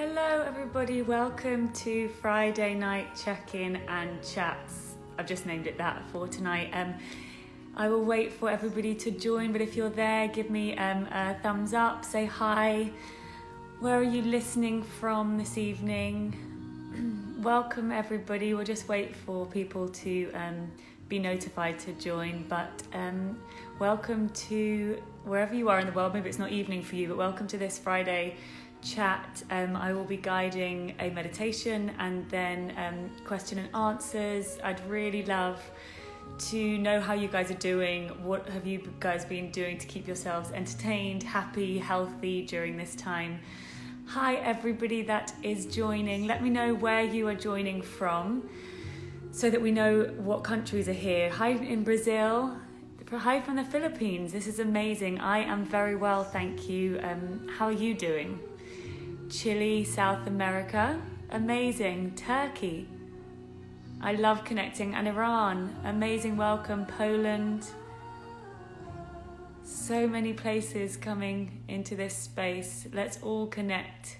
Hello everybody, welcome to Friday night check-in and chats. I've just named it that for tonight. I will wait for everybody to join, but if you're there, give me a thumbs up, say hi. Where are you listening from this evening? Welcome everybody. We'll just wait for people to be notified to join, but welcome to wherever you are in the world. Maybe it's not evening for you, but welcome to this Friday chat. I will be guiding a meditation and then question and answers. I'd really love to know how you guys are doing. What have you guys been doing to keep yourselves entertained, happy, healthy during this time? Hi everybody that is joining. Let me know where you are joining from so that we know what countries are here. Hi in Brazil. Hi from the Philippines. This is amazing. I am very well, thank you. How are you doing? Chile, South America, amazing. Turkey, I love connecting. And Iran, amazing. Welcome. Poland, so many places coming into this space. Let's all connect.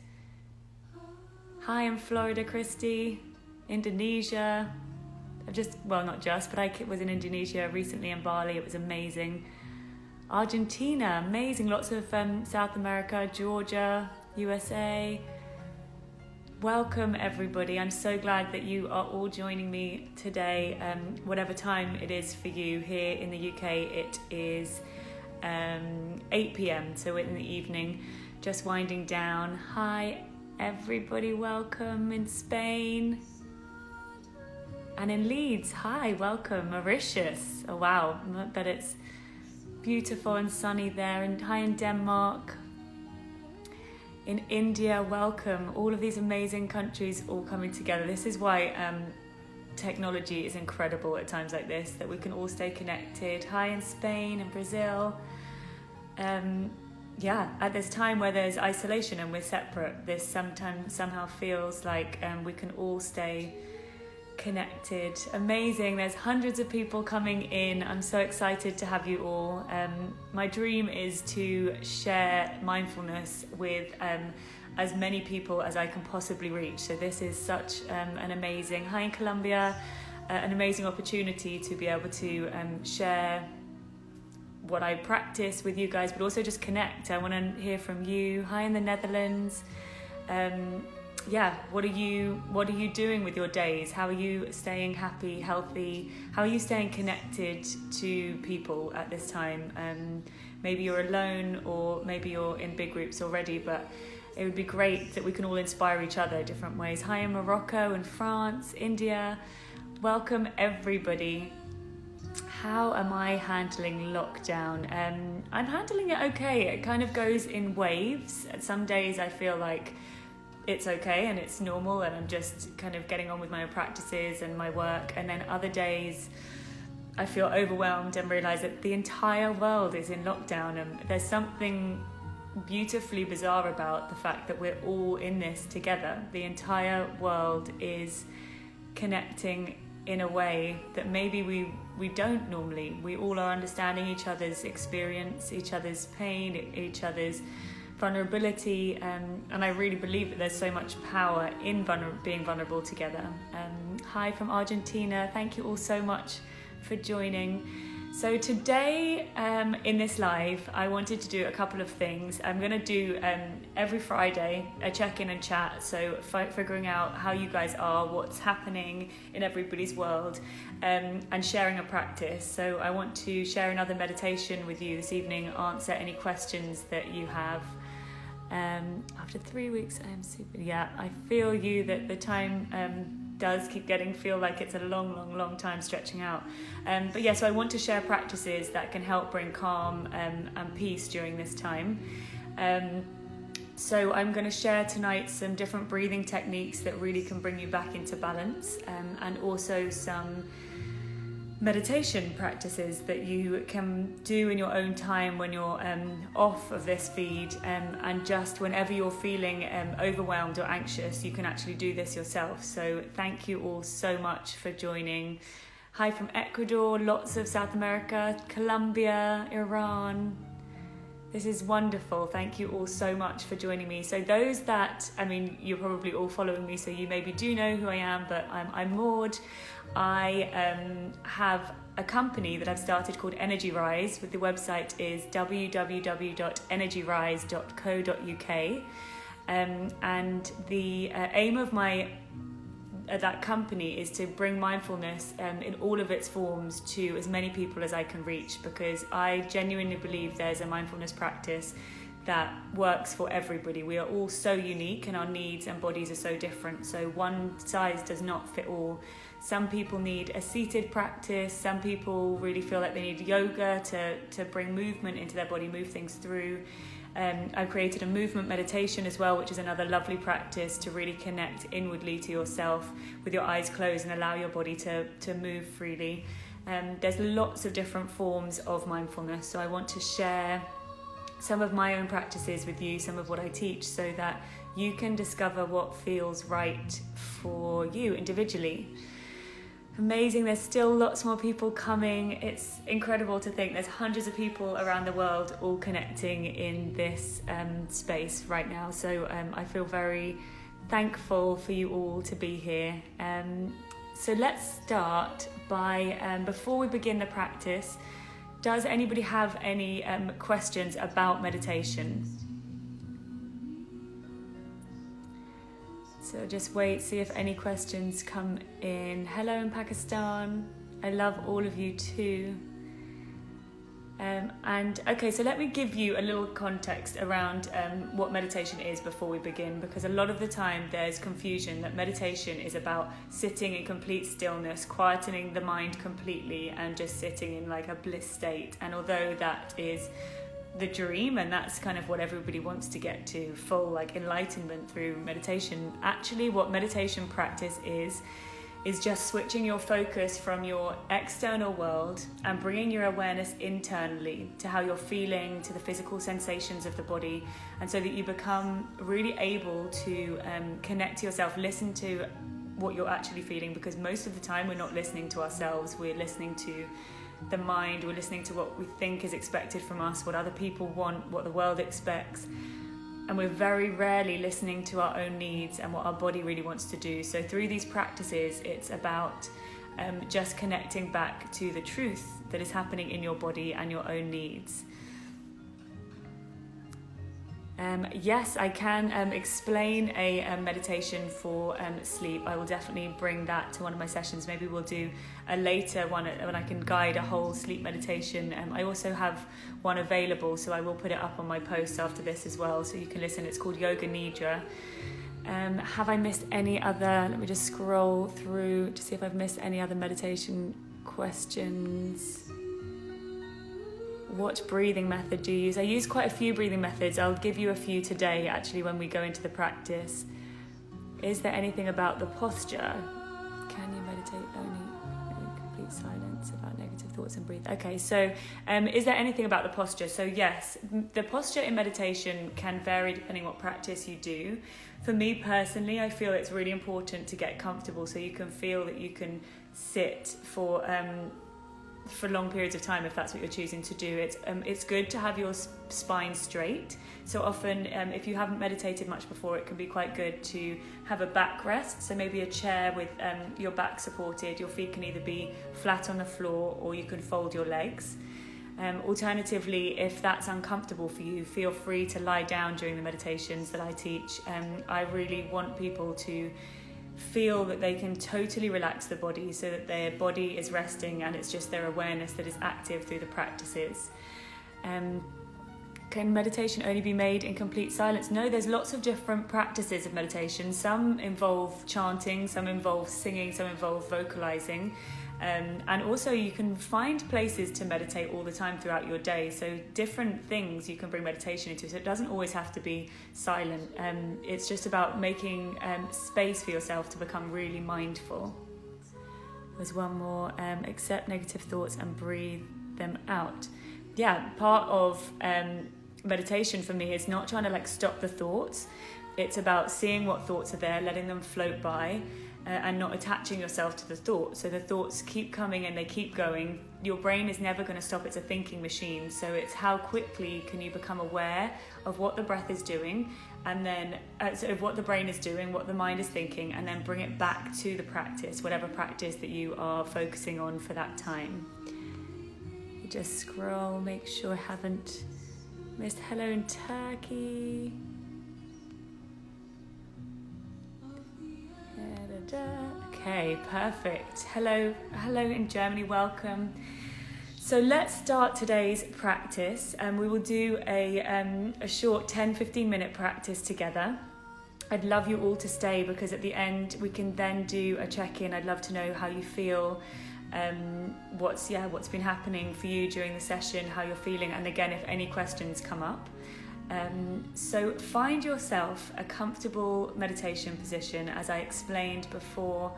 Hi in Florida, Christy. Indonesia, not just, but I was in Indonesia recently in Bali. It was amazing. Argentina, amazing. Lots of South America, Georgia, USA. Welcome everybody. I'm so glad that you are all joining me today. Whatever time it is for you here in the UK, it is 8 p.m. so in the evening, just winding down. Hi everybody, welcome in Spain. And in Leeds, hi, welcome. Mauritius, oh wow, but it's beautiful and sunny there. And hi in Denmark. In India, welcome. All of these amazing countries all coming together. This is why technology is incredible at times like this, that we can all stay connected. Hi in Spain and Brazil. At this time where there's isolation and we're separate, this sometimes somehow feels like we can all stay connected. Amazing. There's hundreds of people coming in. I'm so excited to have you all. My dream is to share mindfulness with as many people as I can possibly reach. So this is such an amazing, hi in Colombia, an amazing opportunity to be able to share what I practice with you guys, but also just connect. I want to hear from you. Hi in the Netherlands. What are you doing with your days? How are you staying happy, healthy? How are you staying connected to people at this time? Maybe you're alone or maybe you're in big groups already, but it would be great that we can all inspire each other different ways. Hi in Morocco and France, India. Welcome everybody. How am I handling lockdown? I'm handling it okay. It kind of goes in waves. Some days I feel like it's okay and it's normal and I'm just kind of getting on with my own practices and my work, and then other days I feel overwhelmed and realize that the entire world is in lockdown, and there's something beautifully bizarre about the fact that we're all in this together. The entire world is connecting in a way that maybe we don't normally. We all are understanding each other's experience, each other's pain, each other's vulnerability, and I really believe that there's so much power in being vulnerable together. Hi from Argentina. Thank you all so much for joining. So today in this live, I wanted to do a couple of things. I'm going to do every Friday a check-in and chat, so figuring out how you guys are, what's happening in everybody's world, and sharing a practice. So I want to share another meditation with you this evening, answer any questions that you have. After 3 weeks, I am super. I feel you that the time does keep feel like it's a long time stretching out. So I want to share practices that can help bring calm and peace during this time. So I'm going to share tonight some different breathing techniques that really can bring you back into balance, and also some meditation practices that you can do in your own time when you're off of this feed, and just whenever you're feeling overwhelmed or anxious, you can actually do this yourself. So thank you all so much for joining. Hi from Ecuador, lots of South America, Colombia, Iran. Welcome everybody. Hi in Brazil. Hi in Chile. Hi in Colombia. Hi in India. Hi in Morocco. Hi in Denmark. Hi in Leeds. Hi in Denmark. Hi in Morocco. Hi in Colombia. Hi in Brazil. Hi in Colombia. Hi in Iran. Welcome everybody. This is wonderful. Thank you all so much for joining me. So those that, I mean, you're probably all following me, so you maybe do know who I am, but I'm Maude. I have a company that I've started called Energy Rise. The website is www.energyrise.co.uk. And the aim of that company is to bring mindfulness in all of its forms to as many people as I can reach, because I genuinely believe there's a mindfulness practice that works for everybody. We are all so unique and our needs and bodies are so different, so one size does not fit all. Some people need a seated practice, some people really feel like they need yoga to bring movement into their body, move things through. I've created a movement meditation as well, which is another lovely practice to really connect inwardly to yourself with your eyes closed and allow your body to move freely. There's lots of different forms of mindfulness, so I want to share some of my own practices with you, some of what I teach, so that you can discover what feels right for you individually. Amazing, there's still lots more people coming. It's incredible to think there's hundreds of people around the world all connecting in this space right now. So I feel very thankful for you all to be here. So let's start by, before we begin the practice, does anybody have any questions about meditation? So just wait, see if any questions come in. Hello in Pakistan. I love all of you too. And okay, so let me give you a little context around what meditation is before we begin, because a lot of the time there's confusion that meditation is about sitting in complete stillness, quietening the mind completely and just sitting in like a bliss state. And although that is the dream and that's kind of what everybody wants to get to, full like enlightenment through meditation, actually what meditation practice is just switching your focus from your external world and bringing your awareness internally to how you're feeling, to the physical sensations of the body, and so that you become really able to connect to yourself, listen to what you're actually feeling, because most of the time we're not listening to ourselves, we're listening to the mind, we're listening to what we think is expected from us, what other people want, what the world expects, and we're very rarely listening to our own needs and what our body really wants to do. So through these practices, it's about just connecting back to the truth that is happening in your body and your own needs. Yes, I can explain a meditation for sleep. I will definitely bring that to one of my sessions. Maybe we'll do a later one when I can guide a whole sleep meditation. I also have one available, so I will put it up on my post after this as well, so you can listen. It's called Yoga Nidra. Have I missed any other? Let me just scroll through to see if I've missed any other meditation questions. What breathing method do you use? I use quite a few breathing methods. I'll give you a few today, actually, when we go into the practice. Is there anything about the posture? Can you meditate only in complete silence about negative thoughts and breathe? Okay, so is there anything about the posture? So yes, the posture in meditation can vary depending what practice you do. For me personally, I feel it's really important to get comfortable so you can feel that you can sit for long periods of time if that's what you're choosing to do. It's good to have your spine straight. So often if you haven't meditated much before, it can be quite good to have a backrest, so maybe a chair with your back supported. Your feet can either be flat on the floor or you can fold your legs. Alternatively, if that's uncomfortable for you, feel free to lie down during the meditations that I teach. I really want people to feel that they can totally relax the body so that their body is resting and it's just their awareness that is active through the practices. Can meditation only be made in complete silence? No, there's lots of different practices of meditation. Some involve chanting, some involve singing, some involve vocalizing. And also you can find places to meditate all the time throughout your day. So different things you can bring meditation into. So it doesn't always have to be silent. It's just about making space for yourself to become really mindful. There's one more. Accept negative thoughts and breathe them out. Yeah, part of meditation for me is not trying to stop the thoughts. It's about seeing what thoughts are there, letting them float by, and not attaching yourself to the thoughts. So the thoughts keep coming and they keep going. Your brain is never going to stop. It's a thinking machine. So it's how quickly can you become aware of what the breath is doing, and then sort of what the brain is doing, what the mind is thinking, and then bring it back to the practice, whatever practice that you are focusing on for that time. You just scroll, make sure I haven't missed hello in Turkey. Okay, perfect. Hello in Germany, welcome. So let's start today's practice, and we will do a short 10-15 minute practice together. I'd love you all to stay, because at the end we can then do a check-in. I'd love to know how you feel, what's been happening for you during the session, how you're feeling, and again if any questions come up. So find yourself a comfortable meditation position. As I explained before,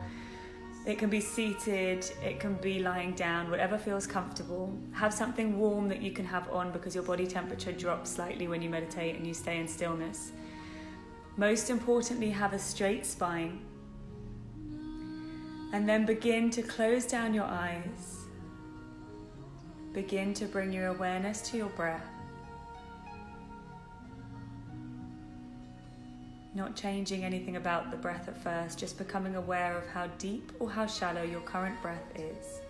it can be seated, it can be lying down, whatever feels comfortable. Have something warm that you can have on, because your body temperature drops slightly when you meditate and you stay in stillness. Most importantly, have a straight spine. And then begin to close down your eyes. Begin to bring your awareness to your breath. Not changing anything about the breath at first, just becoming aware of how deep or how shallow your current breath is.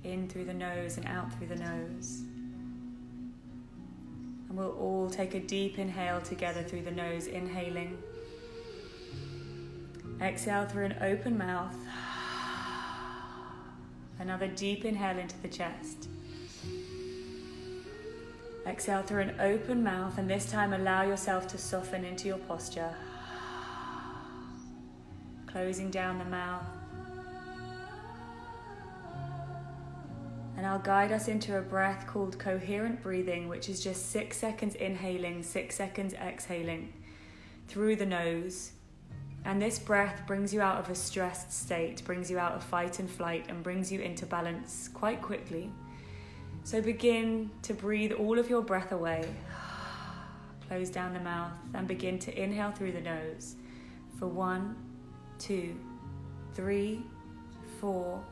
In through the nose and out through the nose. And we'll all take a deep inhale together through the nose, inhaling. Exhale through an open mouth. Another deep inhale into the chest. Exhale through an open mouth, and this time allow yourself to soften into your posture. Closing down the mouth. And I'll guide us into a breath called coherent breathing, which is just 6 seconds inhaling, 6 seconds exhaling through the nose. And this breath brings you out of a stressed state, brings you out of fight and flight, and brings you into balance quite quickly. So begin to breathe all of your breath away. Close down the mouth and begin to inhale through the nose for 1, 2, 3, 4,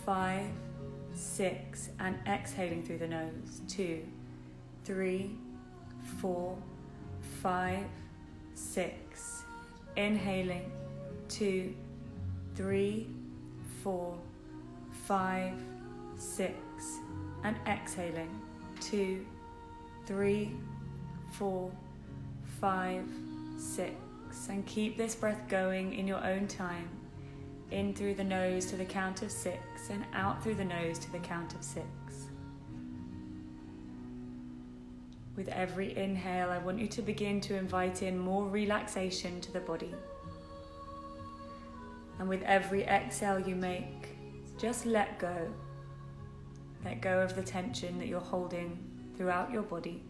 5, 6, and exhaling through the nose. 2, 3, 4, 5, 6. Inhaling. 2, 3, 4, 5, 6. And exhaling. 2, 3, 4, 5, 6. And keep this breath going in your own time. In through the nose to the count of 6, and out through the nose to the count of 6. With every inhale, I want you to begin to invite in more relaxation to the body. And with every exhale you make, just let go. Let go of the tension that you're holding throughout your body.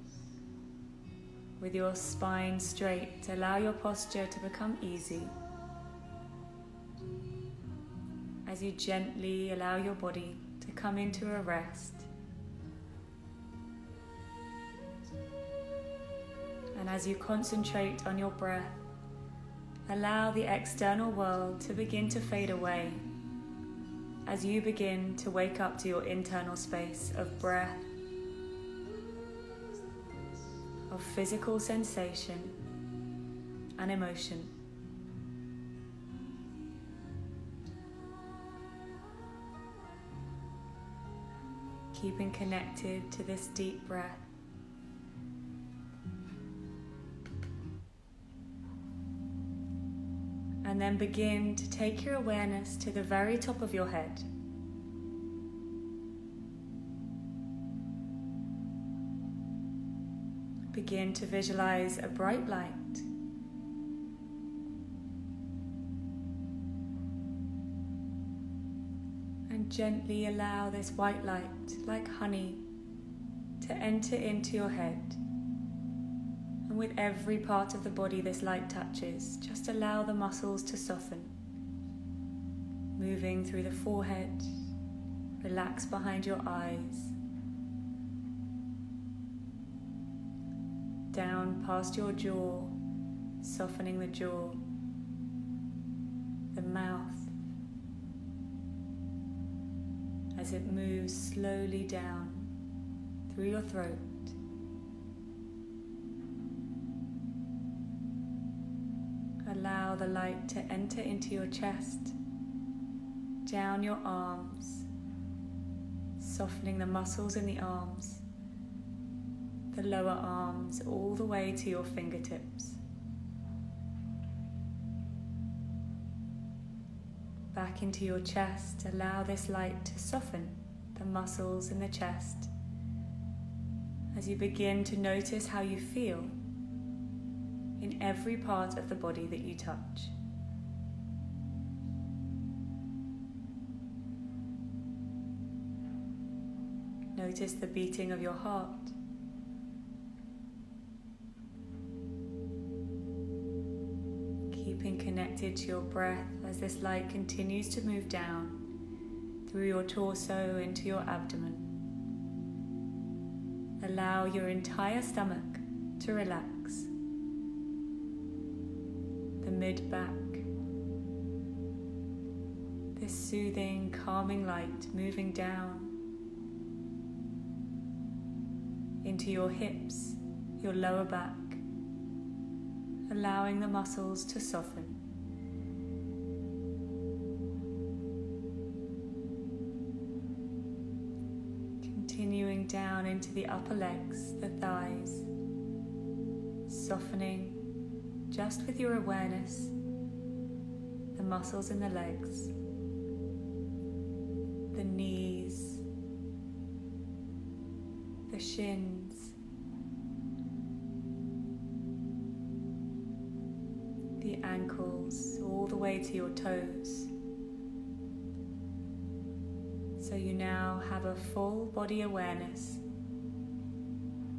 With your spine straight, allow your posture to become easy. As you gently allow your body to come into a rest. And as you concentrate on your breath, allow the external world to begin to fade away. As you begin to wake up to your internal space of breath, of physical sensation and emotion. Keeping connected to this deep breath. And then begin to take your awareness to the very top of your head. Begin to visualize a bright light. And gently allow this white light, like honey, to enter into your head. And with every part of the body this light touches, just allow the muscles to soften. Moving through the forehead, relax behind your eyes. down past your jaw, softening the jaw, the mouth, as it moves slowly down through your throat. Allow the light to enter into your chest, down your arms, softening the muscles in the arms, the lower arms all the way to your fingertips. Back into your chest, allow this light to soften the muscles in the chest as you begin to notice how you feel in every part of the body that you touch. Notice the beating of your heart. Keeping connected to your breath as this light continues to move down through your torso into your abdomen. Allow your entire stomach to relax. The mid-back. This soothing, calming light moving down into your hips, your lower back, allowing the muscles to soften. Continuing down into the upper legs, the thighs, softening just with your awareness, the muscles in the legs, the knees, the shins, the ankles, all the way to your toes. So you now have a full body awareness,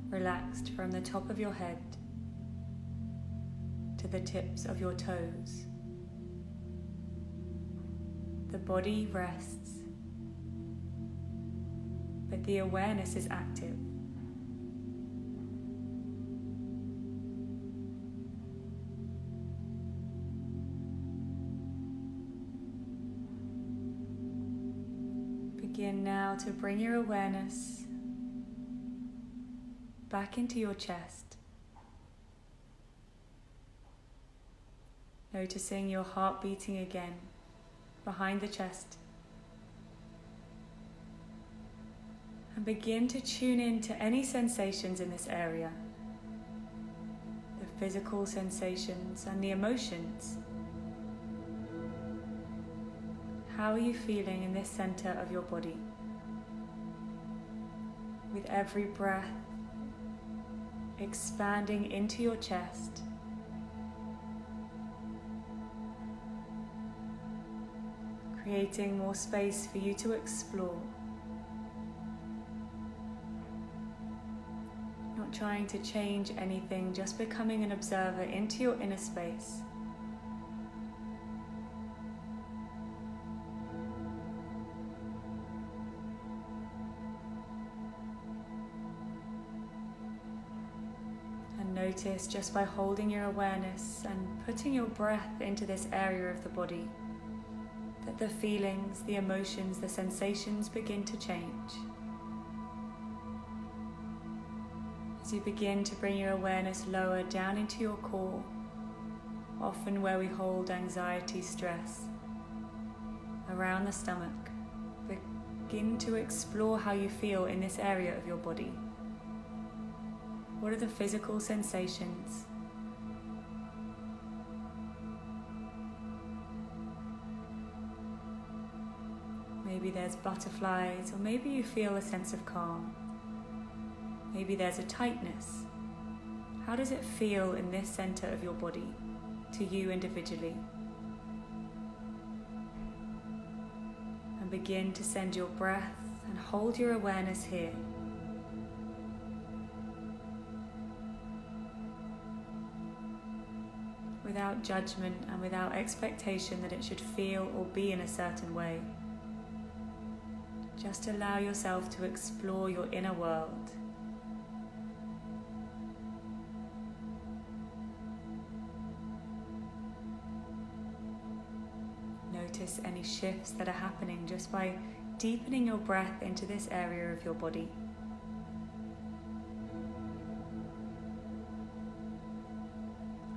relaxed from the top of your head to the tips of your toes. The body rests, but the awareness is active. Begin now to bring your awareness back into your chest, noticing your heart beating again behind the chest, and begin to tune in to any sensations in this area, the physical sensations and the emotions. How are you feeling in this center of your body? With every breath, expanding into your chest, creating more space for you to explore. Not trying to change anything, just becoming an observer into your inner space. Notice just by holding your awareness and putting your breath into this area of the body that the feelings, the emotions, the sensations begin to change. As you begin to bring your awareness lower down into your core, often where we hold anxiety, stress, around the stomach, begin to explore how you feel in this area of your body. What are the physical sensations? Maybe there's butterflies, or maybe you feel a sense of calm. Maybe there's a tightness. How does it feel in this center of your body, to you individually? And begin to send your breath and hold your awareness here. Without judgment and without expectation that it should feel or be in a certain way. Just allow yourself to explore your inner world. notice any shifts that are happening just by deepening your breath into this area of your body.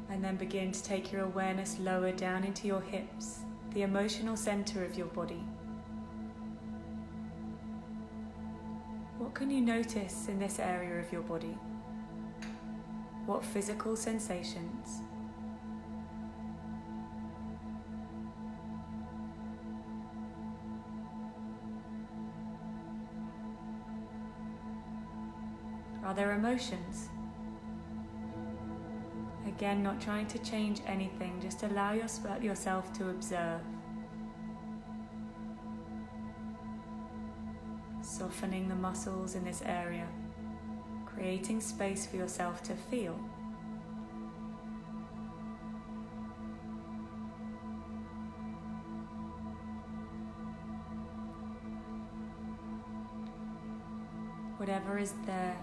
And then begin to take your awareness lower down into your hips, the emotional center of your body. What can you notice in this area of your body? What physical sensations? Are there emotions? Again, not trying to change anything, just allow yourself to observe. Softening the muscles in this area, creating space for yourself to feel. Whatever is there,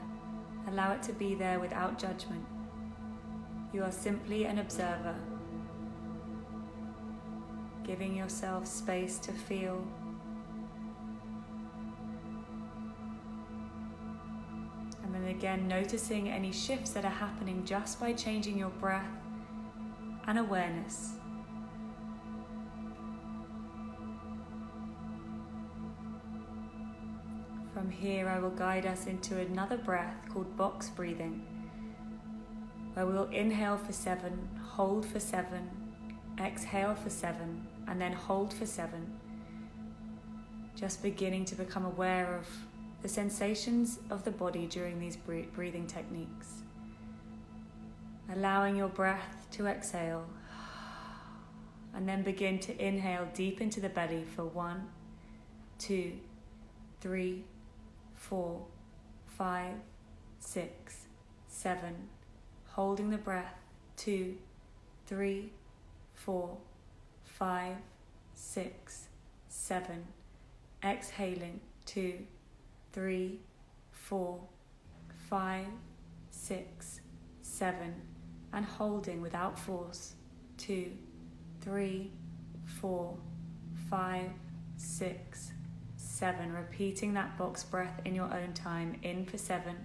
allow it to be there without judgment. You are simply an observer, giving yourself space to feel. And then again, noticing any shifts that are happening just by changing your breath and awareness. From here, I will guide us into another breath called box breathing, where we will inhale for 7, hold for 7, exhale for 7, and then hold for 7. Just beginning to become aware of the sensations of the body during these breathing techniques. Allowing your breath to exhale, and then begin to inhale deep into the belly for 1, 2, 3, 4, 5, 6, 7. Holding the breath, 2, 3, 4, 5, 6, 7. Exhaling, 2, 3, 4, 5, 6, 7. And holding without force, 2, 3, 4, 5, 6, 7. Repeating that box breath in your own time. In for 7.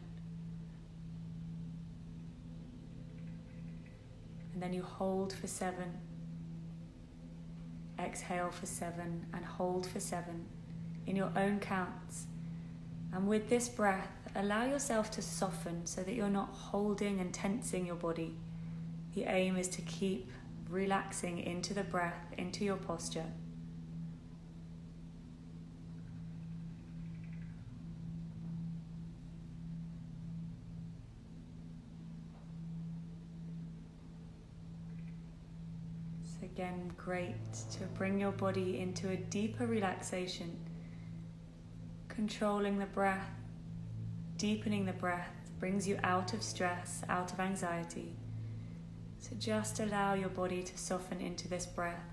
And then you hold for 7, exhale for 7, and hold for 7 in your own counts. And with this breath, allow yourself to soften so that you're not holding and tensing your body. The aim is to keep relaxing into the breath, into your posture. Again, great to bring your body into a deeper relaxation, controlling the breath, deepening the breath brings you out of stress, out of anxiety. So just allow your body to soften into this breath,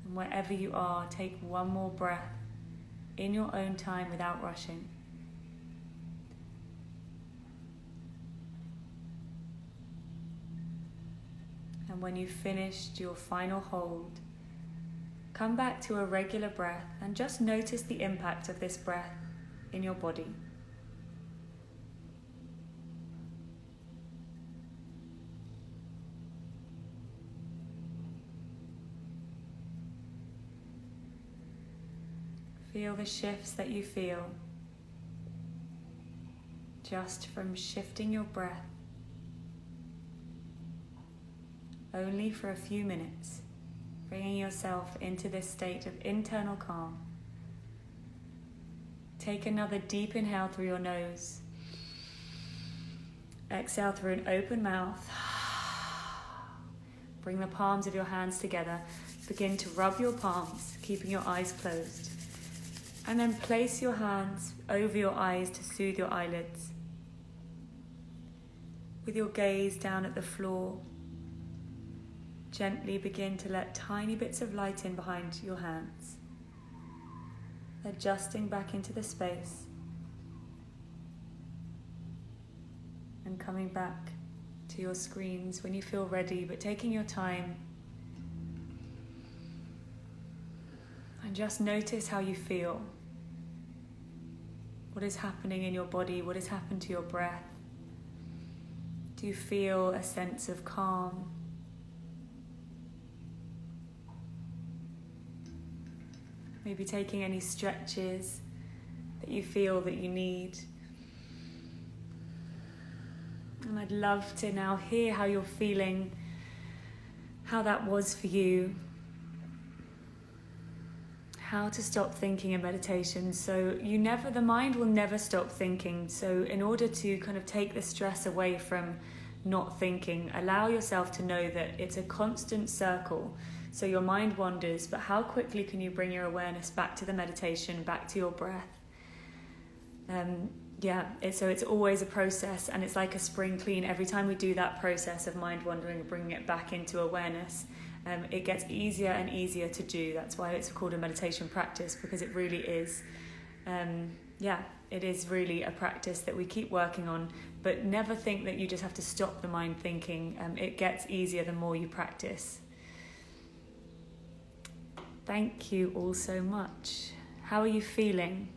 and wherever you are, take one more breath in your own time without rushing. And when you've finished your final hold, come back to a regular breath and just notice the impact of this breath in your body. Feel the shifts that you feel just from shifting your breath. Only for a few minutes, bringing yourself into this state of internal calm. Take another deep inhale through your nose. Exhale through an open mouth. Bring the palms of your hands together. Begin to rub your palms, keeping your eyes closed. And then place your hands over your eyes to soothe your eyelids. With your gaze down at the floor, gently begin to let tiny bits of light in behind your hands, adjusting back into the space and coming back to your screens when you feel ready, but taking your time just notice how you feel. What is happening in your body? What has happened to your breath? Do you feel a sense of calm? Maybe taking any stretches that you feel that you need. And I'd love to now hear how you're feeling, how that was for you. How to stop thinking in meditation. So the mind will never stop thinking. So in order to kind of take the stress away from not thinking, allow yourself to know that it's a constant circle. So your mind wanders, but how quickly can you bring your awareness back to the meditation, back to your breath? So it's always a process, and it's like a spring clean. Every time we do that process of mind wandering, bringing it back into awareness, it gets easier and easier to do. That's why it's called a meditation practice, because it really is. It is really a practice that we keep working on, but never think that you just have to stop the mind thinking. It gets easier the more you practice. Thank you all so much. How are you feeling?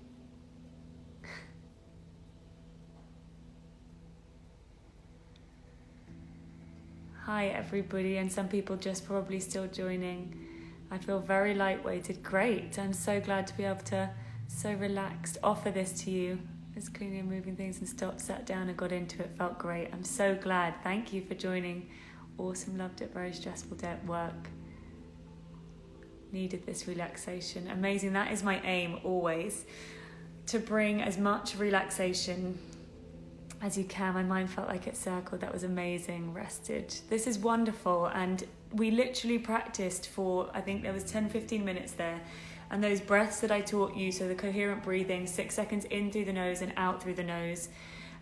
Hi everybody, and some people just probably still joining. I feel very lightweighted. Great. I'm so glad to be able to, so relaxed, offer this to you. Just cleaning and moving things and stopped, sat down and got into it. Felt great. I'm so glad. Thank you for joining. Awesome. Loved it. Very stressful day at work. Needed this relaxation. Amazing. That is my aim always, to bring as much relaxation as you can. My mind felt like it circled. That was amazing. Rested. This is wonderful. And we literally practiced for, I think there was 10-15 minutes there. And those breaths that I taught you, so the coherent breathing, 6 seconds in through the nose and out through the nose,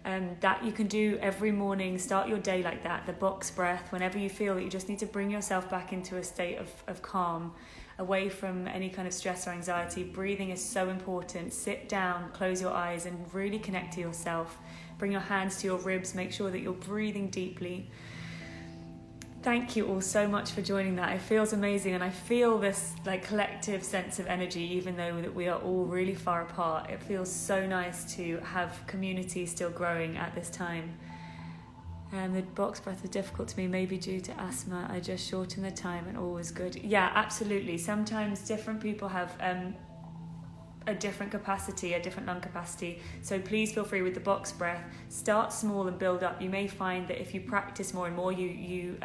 that you can do every morning. Start your day like that. The box breath, whenever you feel that you just need to bring yourself back into a state of calm, away from any kind of stress or anxiety. Breathing is so important. Sit down, close your eyes, and really connect to yourself. Bring your hands to your ribs. Make sure that you're breathing deeply. Thank you all so much for joining that. It feels amazing, and I feel this like collective sense of energy, even though that we are all really far apart. It feels so nice to have community still growing at this time. The box breath was difficult to me, maybe due to asthma. I just shortened the time and all was good. Yeah, absolutely. Sometimes different people have a different capacity, a different lung capacity. So please feel free with the box breath. Start small and build up. You may find that if you practice more and more, you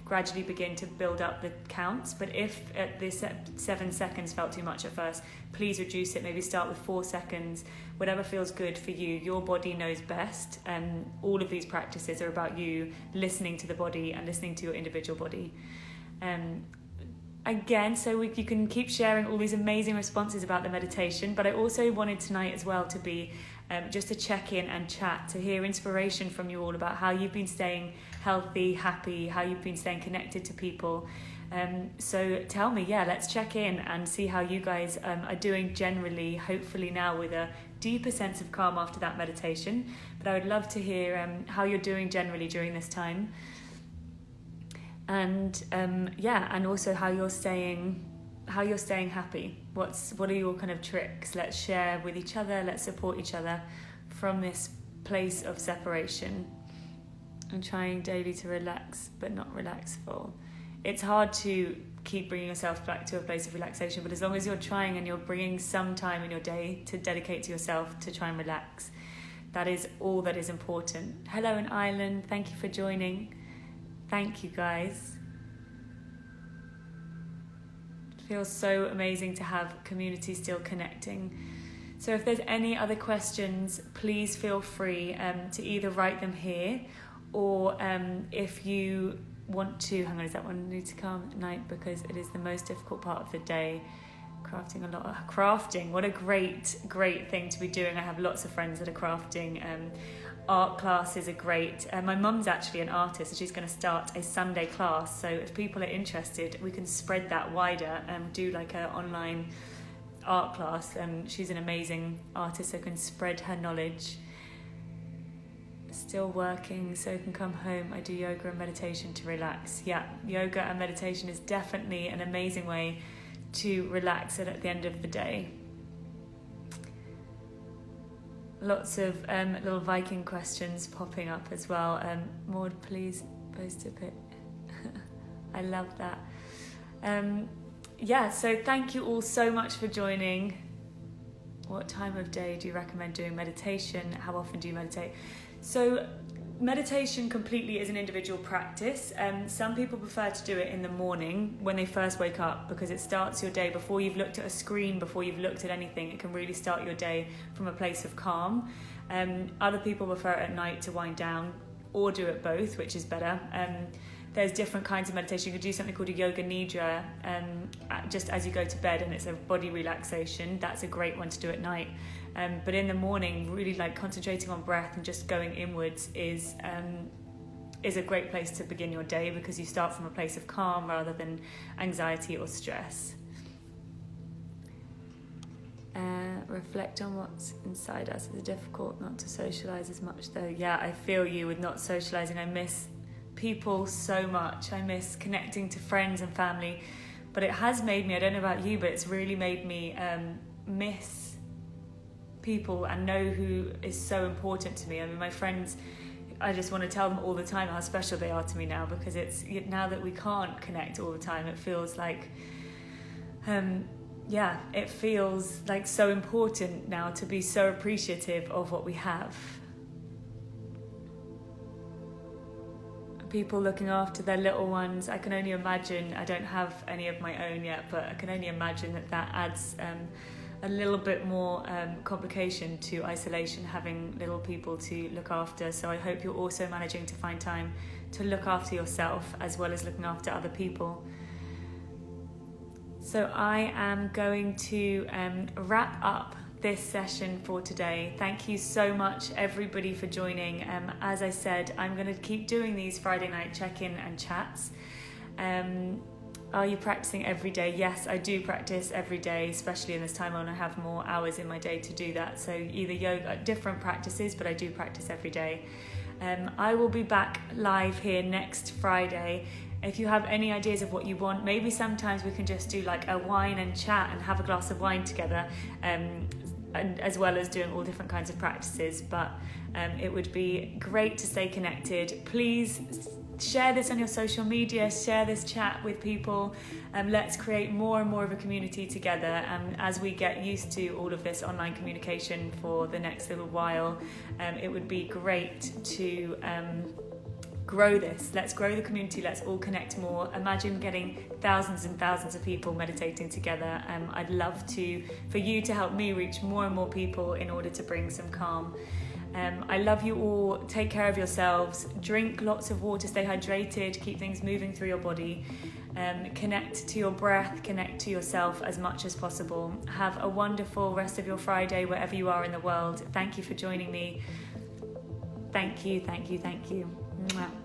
gradually begin to build up the counts. But if at this 7 seconds felt too much at first, please reduce it. Maybe start with 4 seconds. Whatever feels good for you. Your body knows best. All of these practices are about you listening to the body and listening to your individual body. Again, so you can keep sharing all these amazing responses about the meditation, but I also wanted tonight as well to be just to check in and chat, to hear inspiration from you all about how you've been staying healthy, happy, how you've been staying connected to people. So tell me, let's check in and see how you guys are doing generally, hopefully now with a deeper sense of calm after that meditation. But I would love to hear how you're doing generally during this time. And and also how you're staying happy. What are your kind of tricks? Let's share with each other. Let's support each other from this place of separation. And trying daily to relax, but not relax full. It's hard to keep bringing yourself back to a place of relaxation, but as long as you're trying and you're bringing some time in your day to dedicate to yourself to try and relax, that is all that is important. Hello in Ireland. Thank you for joining. Thank you guys. It feels so amazing to have community still connecting. So if there's any other questions, please feel free to either write them here, or if you want to, is that one need to come at night because it is the most difficult part of the day. Crafting, what a great thing to be doing. I have lots of friends that are crafting. Art classes are great. My mum's actually an artist, and she's going to start a Sunday class. So if people are interested, we can spread that wider and do like an online art class. She's an amazing artist, so can spread her knowledge. Still working, so can come home. I do yoga and meditation to relax. Yeah, yoga and meditation is definitely an amazing way to relax it at the end of the day. Lots of little Viking questions popping up as well. Maude, please post a bit. I love that. So thank you all so much for joining. What time of day do you recommend doing meditation? How often do you meditate? So meditation completely is an individual practice. Some people prefer to do it in the morning when they first wake up, because it starts your day before you've looked at a screen, before you've looked at anything. It can really start your day from a place of calm. Other people prefer it at night to wind down, or do it both, which is better. There's different kinds of meditation. You could do something called a yoga nidra just as you go to bed, and it's a body relaxation. That's a great one to do at night. But in the morning, really like concentrating on breath and just going inwards is a great place to begin your day, because you start from a place of calm rather than anxiety or stress. Reflect on what's inside us. It's difficult not to socialise as much though. Yeah, I feel you with not socialising. I miss people so much. I miss connecting to friends and family, but it has made me, I don't know about you, but it's really made me miss people and know who is so important to me. I mean, my friends, I just want to tell them all the time how special they are to me now, because it's now that we can't connect all the time, it feels like it feels like so important now to be so appreciative of what we have. People looking after their little ones, I can only imagine, I don't have any of my own yet, but I can only imagine that adds a little bit more complication to isolation, having little people to look after. So I hope you're also managing to find time to look after yourself as well as looking after other people. So I am going to wrap up this session for today. Thank you so much everybody for joining. As I said, I'm going to keep doing these Friday night check-in and chats. Are you practicing every day? Yes, I do practice every day, especially in this time when I have more hours in my day to do that. So either yoga, different practices, but I do practice every day. I will be back live here next Friday. If you have any ideas of what you want, maybe sometimes we can just do like a wine and chat and have a glass of wine together, and as well as doing all different kinds of practices. But it would be great to stay connected. Please share this on your social media, share this chat with people, and let's create more and more of a community together. As we get used to all of this online communication for the next little while, it would be great to grow this. Let's grow the community. Let's all connect more. Imagine getting thousands and thousands of people meditating together. I'd love for you to help me reach more and more people in order to bring some calm. I love you all. Take care of yourselves. Drink lots of water. Stay hydrated. Keep things moving through your body. Connect to your breath. Connect to yourself as much as possible. Have a wonderful rest of your Friday wherever you are in the world. Thank you for joining me. Thank you. Mwah.